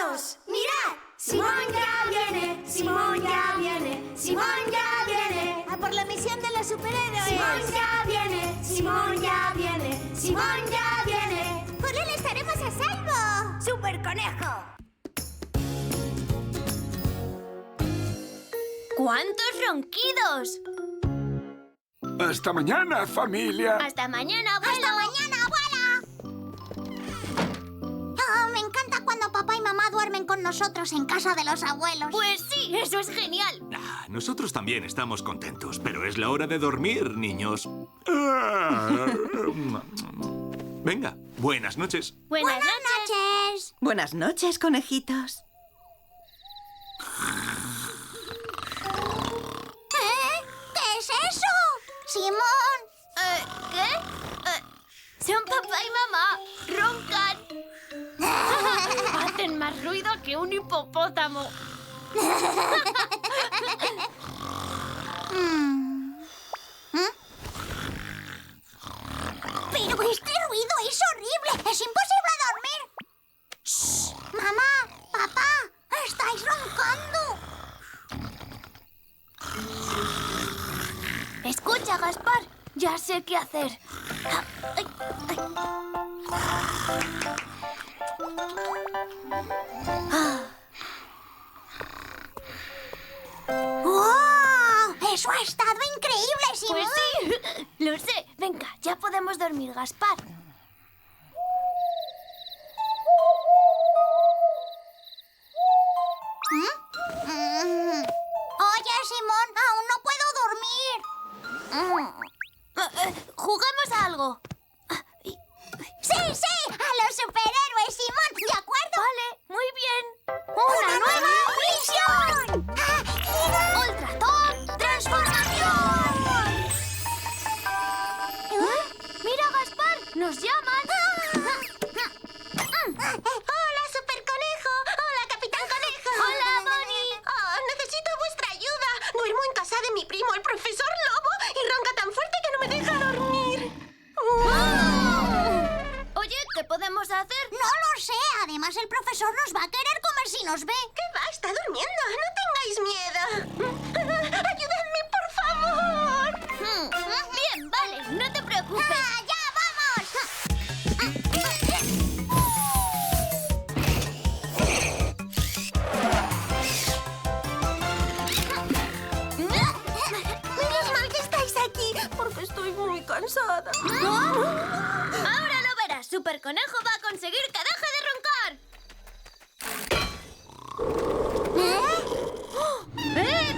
¡Ronquidos! ¡Mirad! Simón ya viene, Simón ya viene, Simón ya viene. A por la misión de los superhéroes. Simón ya viene, Simón ya viene, Simón ya viene. Por él estaremos a salvo. ¡Super Conejo! ¿Cuántos ronquidos? Hasta mañana, familia. Hasta mañana, abuelo. ¡Hasta mañana, abuela! Oh, me encanta cuando papá y mamá duermen con nosotros en casa de los abuelos. Pues sí, eso es genial. Nosotros también estamos contentos, pero es la hora de dormir, niños. Venga, buenas noches. Buenas noches. Buenas noches, conejitos. ¿Qué es eso? ¡Simón! ¿Qué? Son papá y mamá. Roncan. Hacen más ruido que un hipopótamo. Pero este ruido es horrible. Es imposible dormir. Shh. Mamá, papá, estáis roncando. Escucha, Gaspar. Ya sé qué hacer. ¡Wow! ¡Eso ha estado increíble, Simón! Pues sí, lo sé. Venga, ya podemos dormir, Gaspar. Oye, Simón, aún no puedo dormir. Juguemos a algo. ¡Sí, sí! ¡A los superhéroes, Simón! ¿De acuerdo? Vale, muy bien. ¡Una nueva misión! ¡Ultraton Transformación! Mira, Gaspar, nos llaman. ¡Hola, Super Conejo! ¡Hola, Capitán Conejo! Hola, Bonnie. Necesito vuestra ayuda. Duermo en casa de mi primo, el profesor Lobo, y ronca tan fuerte que no me deja dormir. Oye, ¿qué podemos hacer? No lo sé. Además, el profesor nos va a querer comer si nos ve. ¿Qué va? Está durmiendo. No tengáis miedo. ¡Ayúdame, por favor! Bien, vale, no te preocupes. ¡Ya vamos! Menos mal que estáis aquí, porque estoy muy cansada. Ahora lo verás. Super Conejo va a conseguir que deje de roncar.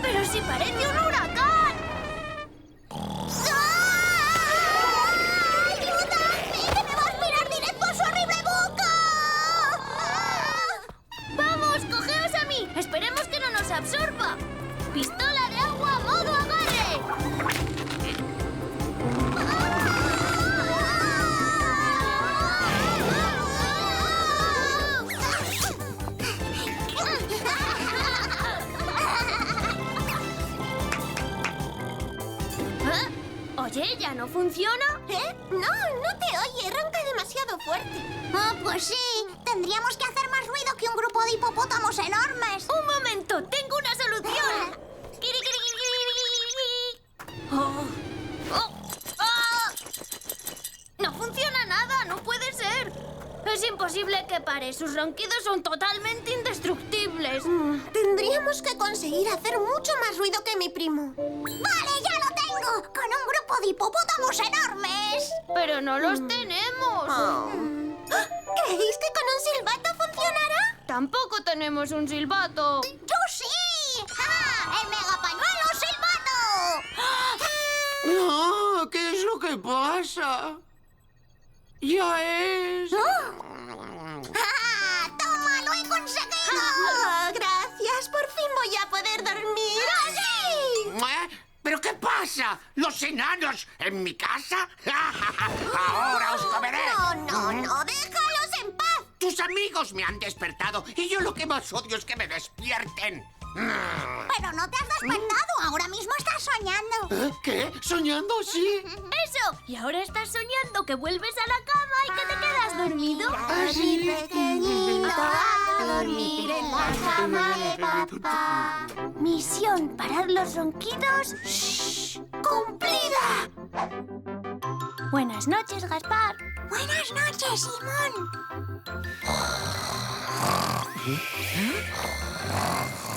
¡Pero si parece un huracán! ¡Ayúdame! ¡Que me va a aspirar directo a su horrible boca! ¡Vamos, cogeos a mí! Esperemos que no nos absorba. ¡Pistola de agua, modo agarre! Oye, ¿ya no funciona? No, no te oye. Ronca demasiado fuerte. Pues sí. Tendríamos que hacer más ruido que un grupo de hipopótamos enormes. ¡Un momento! ¡Tengo una solución! Kiri, kiri, kiri, kiri. Oh. ¡No funciona nada! ¡No puede ser! Es imposible que pare. Sus ronquidos son totalmente indestructibles. Tendríamos que conseguir hacer mucho más ruido que mi primo. ¡Vale, ya lo tengo! ¡Con un grupo de hipopótamos enormes! Pero no los tenemos. ¿Creéis que con un silbato funcionará? Tampoco tenemos un silbato. ¡Yo sí! ¡Ja! ¡El megapañuelo silbato! No, ¿qué es lo que pasa? Ya es... ¡Toma, lo he conseguido! Gracias. Por fin voy a poder dormir. ¿Pero qué pasa? ¿Los enanos en mi casa? ¡Ahora os comeré! No, déjalos en paz. Tus amigos me han despertado y yo lo que más odio es que me despierten. Pero no te has despertado, ahora mismo estás soñando. ¿Qué? ¿Soñando? Sí. ¡Eso! Y ahora estás soñando que vuelves a la cama y que te quedas dormido. ¿Ah, sí? Pequeñito, dormir en la cama de papá. Misión: parar los ronquidos. ¡Cumplida! Buenas noches, Gaspar. Buenas noches, Simón.